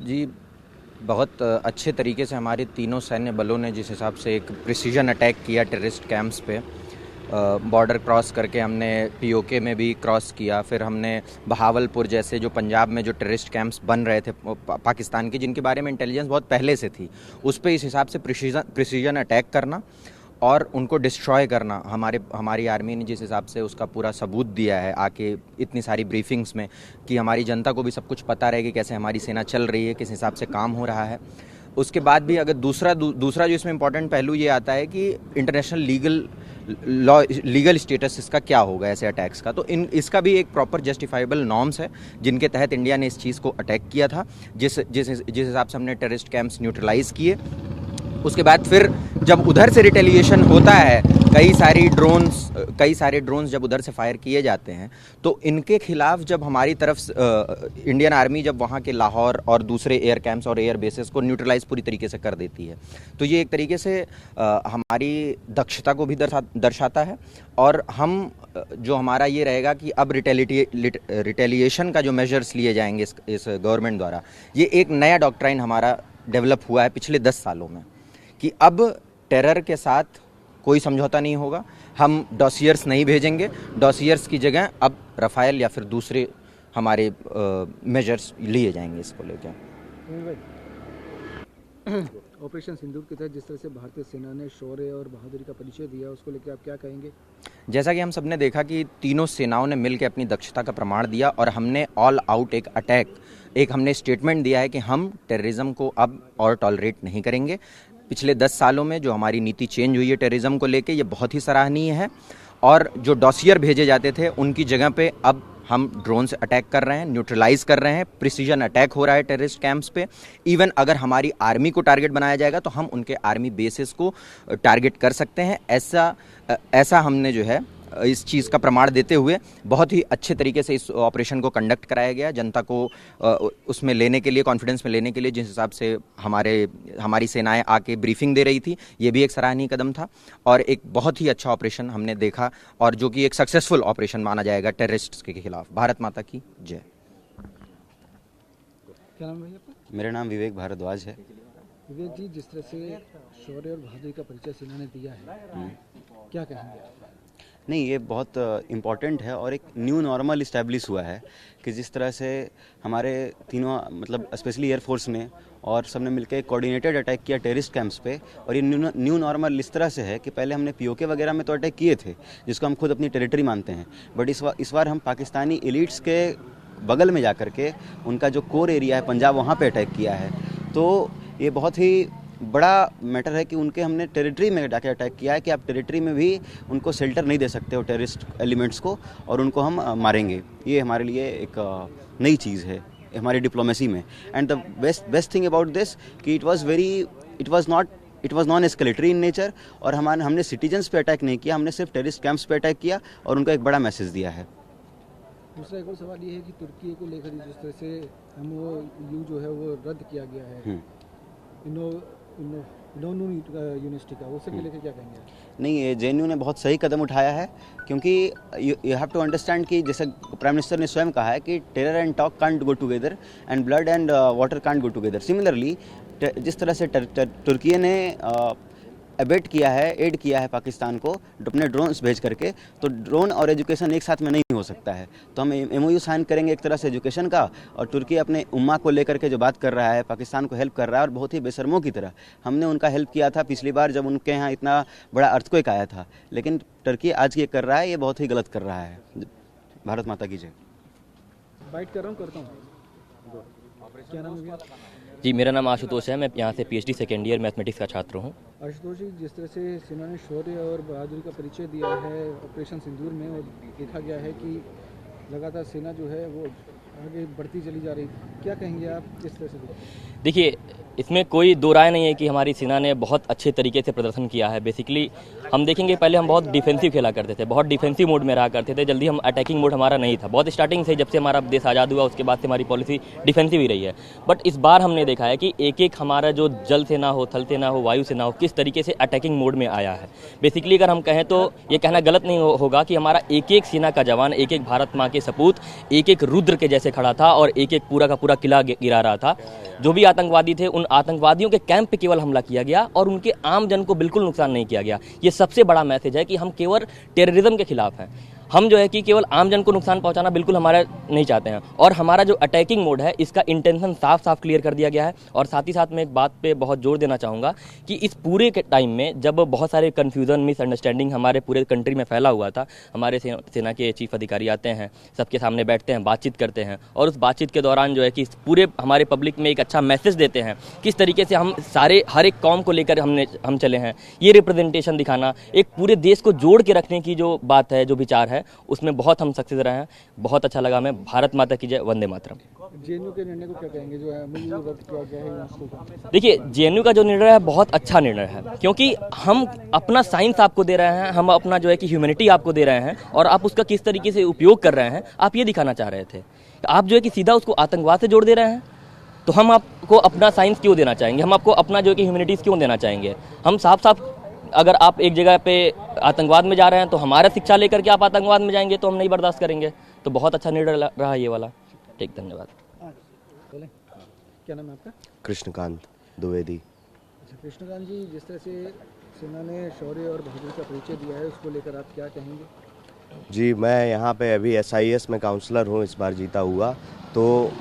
जी, बहुत अच्छे तरीके से हमारे तीनों सैन्य बलों ने जिस हिसाब से एक प्रिसीजन अटैक किया टेररिस्ट कैंप्स पे, बॉर्डर क्रॉस करके हमने पीओके में भी क्रॉस किया, फिर हमने बहावलपुर जैसे जो पंजाब में जो टेररिस्ट कैंप्स बन रहे थे पाकिस्तान के, जिनके बारे में इंटेलिजेंस बहुत पहले से थी, उस पर इस हिसाब से प्रिसीजन अटैक करना और उनको डिस्ट्रॉय करना। हमारी आर्मी ने जिस हिसाब से उसका पूरा सबूत दिया है आके इतनी सारी ब्रीफिंग्स में, कि हमारी जनता को भी सब कुछ पता रहे कि कैसे हमारी सेना चल रही है, किस हिसाब से काम हो रहा है। उसके बाद भी अगर दूसरा जो इसमें इम्पोर्टेंट पहलू ये आता है कि इंटरनेशनल लीगल स्टेटस इसका क्या होगा ऐसे अटैक्स का। तो इसका भी एक प्रॉपर जस्टिफाइबल नॉर्म्स है जिनके तहत इंडिया ने इस चीज़ को अटैक किया था, जिस हिसाब से हमने टेररिस्ट कैंप्स न्यूट्रलाइज किए। उसके बाद फिर जब उधर से रिटेलिएशन होता है, कई सारे ड्रोन्स जब उधर से फायर किए जाते हैं, तो इनके खिलाफ जब हमारी तरफ इंडियन आर्मी जब वहाँ के लाहौर और दूसरे एयर कैंप्स और एयर बेसेस को न्यूट्रलाइज पूरी तरीके से कर देती है, तो ये एक तरीके से हमारी दक्षता को भी दर्शाता है। और हम जो हमारा ये रहेगा कि अब रिटेलिएशन का जो मेजर्स लिए जाएंगे इस गवर्नमेंट द्वारा, ये एक नया डॉक्ट्राइन हमारा डेवलप हुआ है पिछले 10 सालों में, कि अब टेरर के साथ कोई समझौता नहीं होगा। हम डॉसियर्स नहीं भेजेंगे, डॉसियर्स की जगह अब रफाइल या फिर दूसरे हमारे मेजर्स लिए जाएंगे इसको लेकर। ऑपरेशन सिंदूर के तहत जिस तरह से भारतीय सेना ने शौर्य और बहादुरी का परिचय दिया, उसको लेकर आप क्या कहेंगे? जैसा कि हम सबने देखा कि तीनों सेनाओं ने मिलकर अपनी दक्षता का प्रमाण दिया और हमने ऑल आउट एक हमने स्टेटमेंट दिया है कि हम टेररिज्म को अब और टॉलरेट नहीं करेंगे। पिछले 10 सालों में जो हमारी नीति चेंज हुई है टेररिज्म को लेके, ये बहुत ही सराहनीय है। और जो डॉसियर भेजे जाते थे उनकी जगह पे अब हम ड्रोन से अटैक कर रहे हैं, न्यूट्रलाइज कर रहे हैं, प्रिसीजन अटैक हो रहा है टेररिस्ट कैंप्स पे। इवन अगर हमारी आर्मी को टारगेट बनाया जाएगा तो हम उनके आर्मी बेसिस को टारगेट कर सकते हैं। ऐसा हमने जो है इस चीज़ का प्रमाण देते हुए बहुत ही अच्छे तरीके से इस ऑपरेशन को कंडक्ट कराया गया। जनता को उसमें लेने के लिए, कॉन्फिडेंस में लेने के लिए जिस हिसाब से हमारी सेनाएं आके ब्रीफिंग दे रही थी, ये भी एक सराहनीय कदम था और एक बहुत ही अच्छा ऑपरेशन हमने देखा, और जो कि एक सक्सेसफुल ऑपरेशन माना जाएगा टेररिस्ट्स के खिलाफ। भारत माता की जय। क्या नाम है आपका? मेरा नाम विवेक भारद्वाज है। विवेक जी, जिस तरह से शौर्य और बहादुरी का परिचय सेना ने दिया है, क्या कहेंगे? नहीं, ये बहुत इम्पॉर्टेंट है और एक न्यू नॉर्मल इस्टेब्लिश हुआ है कि जिस तरह से हमारे तीनों मतलब स्पेशली एयरफोर्स ने और सबने मिलकर कोऑर्डिनेटेड अटैक किया टेररिस्ट कैंप्स पे। और ये न्यू नॉर्मल इस तरह से है कि पहले हमने पीओके वगैरह में तो अटैक किए थे, जिसको हम खुद अपनी टेरिटरी मानते हैं, बट इस बार हम पाकिस्तानी एलिट्स के बगल में जा कर के उनका जो कोर एरिया है पंजाब, वहाँ पर अटैक किया है। तो ये बहुत ही बड़ा मैटर है कि उनके हमने टेरिटरी में जाके अटैक किया है कि आप टेरिटरी में भी उनको शेल्टर नहीं दे सकते हो टेररिस्ट एलिमेंट्स को, और उनको हम मारेंगे। ये हमारे लिए एक नई चीज़ है हमारी डिप्लोमेसी में। And the best thing about this कि it was non escalatory in nature, और हमने सिटीजन्स पे अटैक नहीं किया, हमने सिर्फ टेररिस्ट कैंप्स पे अटैक किया और उनको एक बड़ा मैसेज दिया है। दूसरा एक और सवाल ये है कि तुर्की को लेकर जिस तरह से MOU जो है वो रद्द किया गया है यूनिवर्सिटी का, उससे लेकर क्या कहेंगे? नहीं, ये JNU ने बहुत सही कदम उठाया है, क्योंकि यू हैव टू अंडरस्टैंड कि जैसे प्राइम मिनिस्टर ने स्वयं कहा है कि terror and talk can't go together and blood and water can't go together. Similarly जिस तरह से तुर्की ने एबेट किया है, एड किया है पाकिस्तान को अपने ड्रोन्स भेज करके, तो ड्रोन और एजुकेशन एक साथ में नहीं हो सकता है। तो हम MOU साइन करेंगे एक तरह से एजुकेशन का, और तुर्की अपने उम्मा को लेकर के जो बात कर रहा है, पाकिस्तान को हेल्प कर रहा है, और बहुत ही बेशर्मों की तरह हमने उनका हेल्प किया था पिछली बार जब उनके यहाँ इतना बड़ा अर्थक्वेक आया था। लेकिन तुर्की आज ये कर रहा है, ये बहुत ही गलत कर रहा है। भारत माता की जय। बाइट करता हूँ। क्या नाम है? जी, मेरा नाम आशुतोष है। मैं यहाँ से PhD सेकेंड ईयर मैथमेटिक्स का छात्र हूँ। आशुतोष जी, जिस तरह से सेना ने शौर्य और बहादुरी का परिचय दिया है ऑपरेशन सिंदूर में, और देखा गया है कि लगातार सेना जो है वो आगे बढ़ती चली जा रही, क्या कहेंगे आप किस तरह से? देखिए, इसमें कोई दो राय नहीं है कि हमारी सेना ने बहुत अच्छे तरीके से प्रदर्शन किया है। बेसिकली हम देखेंगे, पहले हम बहुत डिफेंसिव खेला करते थे, बहुत डिफेंसिव मोड में रहा करते थे, जल्दी हम अटैकिंग मोड हमारा नहीं था। बहुत स्टार्टिंग से, जब से हमारा देश आज़ाद हुआ उसके बाद से हमारी पॉलिसी डिफेंसिव ही रही है। बट इस बार हमने देखा है कि एक हमारा जो जल सेना हो, थल सेना हो, वायु सेना हो, किस तरीके से अटैकिंग मोड में आया है। बेसिकली अगर हम कहें तो ये कहना गलत नहीं होगा कि हमारा एक सेना का जवान, एक भारत माँ के सपूत, एक रुद्र के जैसे से खड़ा था और एक एक पूरा का पूरा किला गिरा रहा था। जो भी आतंकवादी थे, उन आतंकवादियों के कैंप पे केवल हमला किया गया और उनके आम जन को बिल्कुल नुकसान नहीं किया गया। ये सबसे बड़ा मैसेज है कि हम केवल टेररिज्म के खिलाफ हैं। हम जो है कि केवल आम जन को नुकसान पहुंचाना बिल्कुल हमारा नहीं चाहते हैं। और हमारा जो अटैकिंग मोड है, इसका इंटेंशन साफ साफ क्लियर कर दिया गया है। और साथ ही साथ मैं एक बात पे बहुत जोर देना चाहूँगा कि इस पूरे के टाइम में जब बहुत सारे कन्फ्यूज़न, मिसअंडरस्टैंडिंग हमारे पूरे कंट्री में फैला हुआ था, हमारे सेना के चीफ अधिकारी आते हैं, सबके सामने बैठते हैं, बातचीत करते हैं और उस बातचीत के दौरान जो है कि पूरे हमारे पब्लिक में एक अच्छा मैसेज देते हैं किस तरीके से हम सारे हर एक कौम को लेकर हम चले हैं। ये रिप्रेजेंटेशन दिखाना, एक पूरे देश को जोड़ के रखने की जो बात है, जो विचार है, उसमें बहुत हम सक्सेस रहे हैं। बहुत अच्छा लगा हमें। भारत माता की जय, वंदे मातरम। जेएनयू के निर्णय को क्या कहेंगे जो एमओयू रद्द किया गया है यूनेस्को का? देखिए, जेएनयू का जो निर्णय है बहुत अच्छा निर्णय है, क्योंकि हम अपना साइंस आपको दे रहे हैं, हम अपना जो है कि ह्यूमैनिटी आपको दे रहे हैं और आप उसका किस तरीके से उपयोग कर रहे हैं, आप ये दिखाना चाह रहे थे। आप जो है कि सीधा उसको आतंकवाद से जोड़ दे रहे हैं, तो हम आपको अपना साइंस क्यों देना चाहेंगे? हम आपको अपना जो है कि ह्यूमैनिटीज़ क्यों देना चाहेंगे? हम साफ साफ, अगर आप एक जगह पे आतंकवाद में जा रहे हैं तो हमारा शिक्षा लेकर के आप आतंकवाद में जाएंगे तो हम नहीं बर्दाश्त करेंगे। तो बहुत अच्छा निर्णय रहा ये वाला। ठीक, धन्यवाद। बोलें, क्या नाम है आपका? कृष्णकांत द्विवेदी। अच्छा कृष्णकांत जी, जिस तरह से सेना ने शौर्य और बहादुरी का परिचय दिया है, उसको लेकर आप क्या कहेंगे? जी, मैं यहाँ पे अभी SIS में काउंसलर हूँ, इस बार जीता हुआ। तो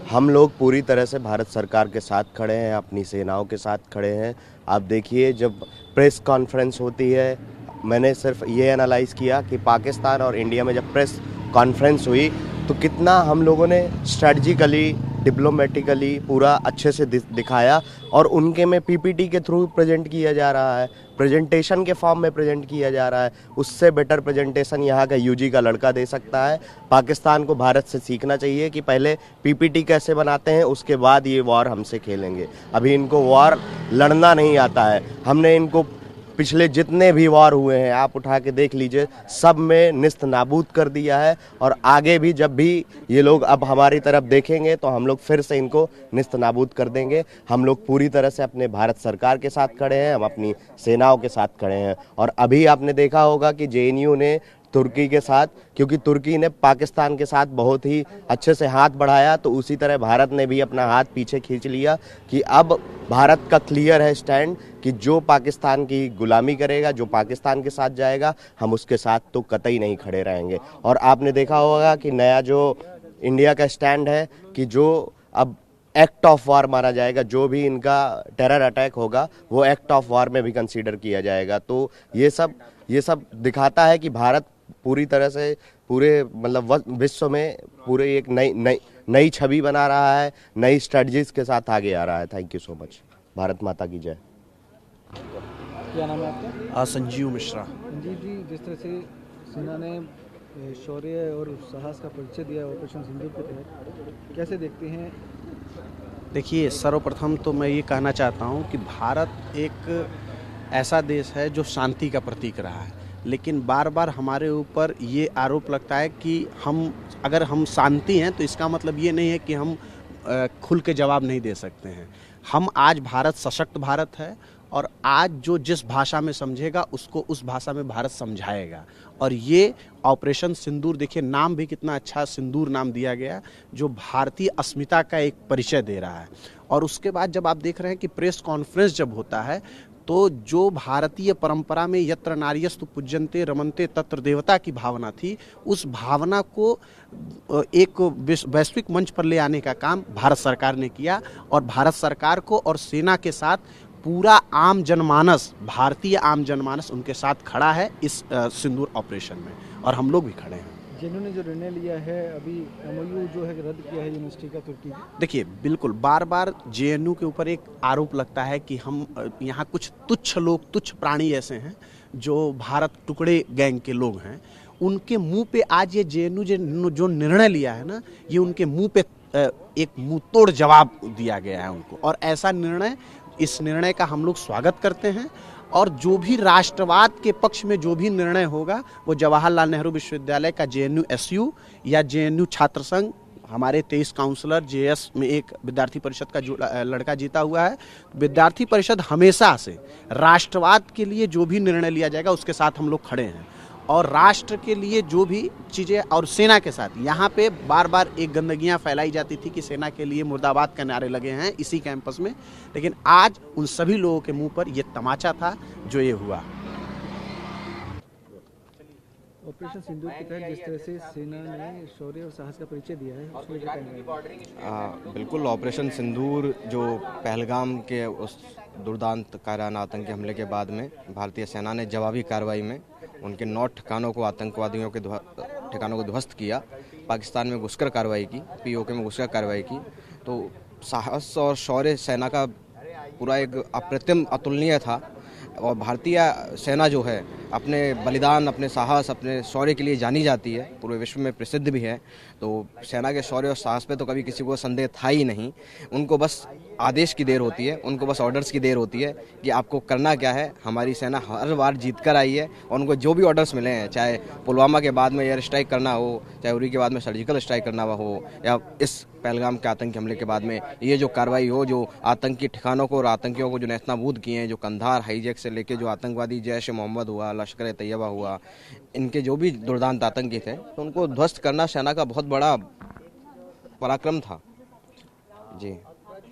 हम लोग पूरी तरह से भारत सरकार के साथ खड़े हैं, अपनी सेनाओं के साथ खड़े हैं। आप देखिए, जब प्रेस कॉन्फ्रेंस होती है, मैंने सिर्फ ये एनालाइज़ किया कि पाकिस्तान और इंडिया में जब प्रेस कॉन्फ्रेंस हुई तो कितना हम लोगों ने स्ट्रेटजिकली, डिप्लोमेटिकली पूरा अच्छे से दिखाया और उनके में PPT के थ्रू प्रेजेंट किया जा रहा है, प्रेजेंटेशन के फॉर्म में प्रेजेंट किया जा रहा है। उससे बेटर प्रेजेंटेशन यहाँ का UG का लड़का दे सकता है। पाकिस्तान को भारत से सीखना चाहिए कि पहले PPT कैसे बनाते हैं, उसके बाद ये वॉर हमसे खेलेंगे। अभी इनको वॉर लड़ना नहीं आता है। हमने इनको पिछले जितने भी वॉर हुए हैं, आप उठा के देख लीजिए, सब में निस्त नाबूद कर दिया है। और आगे भी जब भी ये लोग अब हमारी तरफ देखेंगे तो हम लोग फिर से इनको निस्त नाबूद कर देंगे। हम लोग पूरी तरह से अपने भारत सरकार के साथ खड़े हैं, हम अपनी सेनाओं के साथ खड़े हैं। और अभी आपने देखा होगा कि JNU ने तुर्की के साथ, क्योंकि तुर्की ने पाकिस्तान के साथ बहुत ही अच्छे से हाथ बढ़ाया, तो उसी तरह भारत ने भी अपना हाथ पीछे खींच लिया कि अब भारत का क्लियर है स्टैंड कि जो पाकिस्तान की गुलामी करेगा, जो पाकिस्तान के साथ जाएगा, हम उसके साथ तो कतई नहीं खड़े रहेंगे। और आपने देखा होगा कि नया जो इंडिया का स्टैंड है कि जो अब एक्ट ऑफ वार माना जाएगा, जो भी इनका टेरर अटैक होगा वो एक्ट ऑफ वार में भी कंसीडर किया जाएगा। तो ये सब दिखाता है कि भारत पूरी तरह से पूरे मतलब विश्व में पूरे एक नई छवि बना रहा है, नई स्ट्रेटजीज के साथ आगे आ रहा है। Thank you so much. Bharat माता की जय। क्या नाम है आपका? संजीव मिश्रा। संजीव जी, जिस तरह से सेना ने शौर्य और साहस का परिचय दिया ऑपरेशन सिंदूर के तहत, कैसे देखते हैं? देखिए, सर्वप्रथम तो मैं ये कहना चाहता हूँ कि भारत एक ऐसा देश है जो शांति का प्रतीक रहा है, लेकिन बार बार हमारे ऊपर ये आरोप लगता है कि अगर हम शांति हैं तो इसका मतलब ये नहीं है कि हम खुल के जवाब नहीं दे सकते हैं। हम आज भारत सशक्त भारत है और आज जो जिस भाषा में समझेगा उसको उस भाषा में भारत समझाएगा। और ये ऑपरेशन सिंदूर, देखिए नाम भी कितना अच्छा सिंदूर नाम दिया गया, जो भारतीय अस्मिता का एक परिचय दे रहा है। और उसके बाद जब आप देख रहे हैं कि प्रेस कॉन्फ्रेंस जब होता है तो जो भारतीय परंपरा में यत्र नार्यस्तु पूज्यन्ते रमन्ते तत्र देवता की भावना थी, उस भावना को एक वैश्विक मंच पर ले आने का काम भारत सरकार ने किया। और भारत सरकार को और सेना के साथ पूरा आम जनमानस, भारतीय आम जनमानस उनके साथ खड़ा है इस सिंदूर ऑपरेशन में, और हम लोग भी खड़े हैं। जिन्होंने जो निर्णय लिया है अभी, MOU जो है रद्द किया है यूनिवर्सिटी का तुर्की, देखिए बिल्कुल बार बार JNU के ऊपर एक आरोप लगता है कि हम यहाँ कुछ तुच्छ लोग, तुच्छ प्राणी ऐसे हैं जो भारत टुकड़े गैंग के लोग हैं, उनके मुंह पे आज ये JNU जो निर्णय लिया है ना, ये उनके मुंह पे एक मुंह तोड़ जवाब दिया गया है उनको। और ऐसा निर्णय, इस निर्णय का हम लोग स्वागत करते हैं। और जो भी राष्ट्रवाद के पक्ष में जो भी निर्णय होगा वो जवाहरलाल नेहरू विश्वविद्यालय का JNU SU या JNU छात्र संघ, हमारे 23 काउंसलर, JS में एक विद्यार्थी परिषद का जो लड़का जीता हुआ है, विद्यार्थी परिषद हमेशा से राष्ट्रवाद के लिए जो भी निर्णय लिया जाएगा उसके साथ हम लोग खड़े हैं। और राष्ट्र के लिए जो भी चीज़ें और सेना के साथ यहाँ पे बार बार एक गंदगियाँ फैलाई जाती थी कि सेना के लिए मुर्दाबाद के नारे लगे हैं इसी कैंपस में, लेकिन आज उन सभी लोगों के मुंह पर ये तमाचा था जो ये हुआ। ऑपरेशन सिंदूर के तहत जिस तरह से सेना ने शौर्य और साहस का परिचय दिया है उसमें क्या कहेंगे? बिल्कुल, ऑपरेशन सिंदूर जो पहलगाम के उस दुर्दांत कायराना आतंकी हमले के बाद में भारतीय सेना ने जवाबी कार्रवाई में उनके 9 ठिकानों को आतंकवादियों के ठिकानों को ध्वस्त किया, पाकिस्तान में घुसकर कार्रवाई की, पीओके में घुसकर कार्रवाई की। तो साहस और शौर्य सेना का पूरा एक अप्रतिम अतुलनीय था और भारतीय सेना जो है अपने बलिदान, अपने साहस, अपने शौर्य के लिए जानी जाती है, पूरे विश्व में प्रसिद्ध भी है। तो सेना के शौर्य और साहस पे तो कभी किसी को संदेह था ही नहीं। उनको बस आदेश की देर होती है, उनको बस ऑर्डर्स की देर होती है कि आपको करना क्या है। हमारी सेना हर बार जीत कर आई है और उनको जो भी ऑर्डर्स मिले हैं, चाहे पुलवामा के बाद में एयर स्ट्राइक करना हो, चाहे उरी के बाद में सर्जिकल स्ट्राइक करना हो, या इस पहलगाम के आतंकी हमले के बाद में ये जो कार्रवाई हो, जो आतंकी ठिकानों को और आतंकियों को जो नेस्तनाबूद किए हैं, जो कंधार हाईजैक से लेके जो आतंकवादी जैश मोहम्मद हुआ, लश्कर तैयबा हुआ, इनके जो भी दुर्दांत आतंकी थे, तो उनको ध्वस्त करना सेना का बहुत बड़ा पराक्रम था। जी।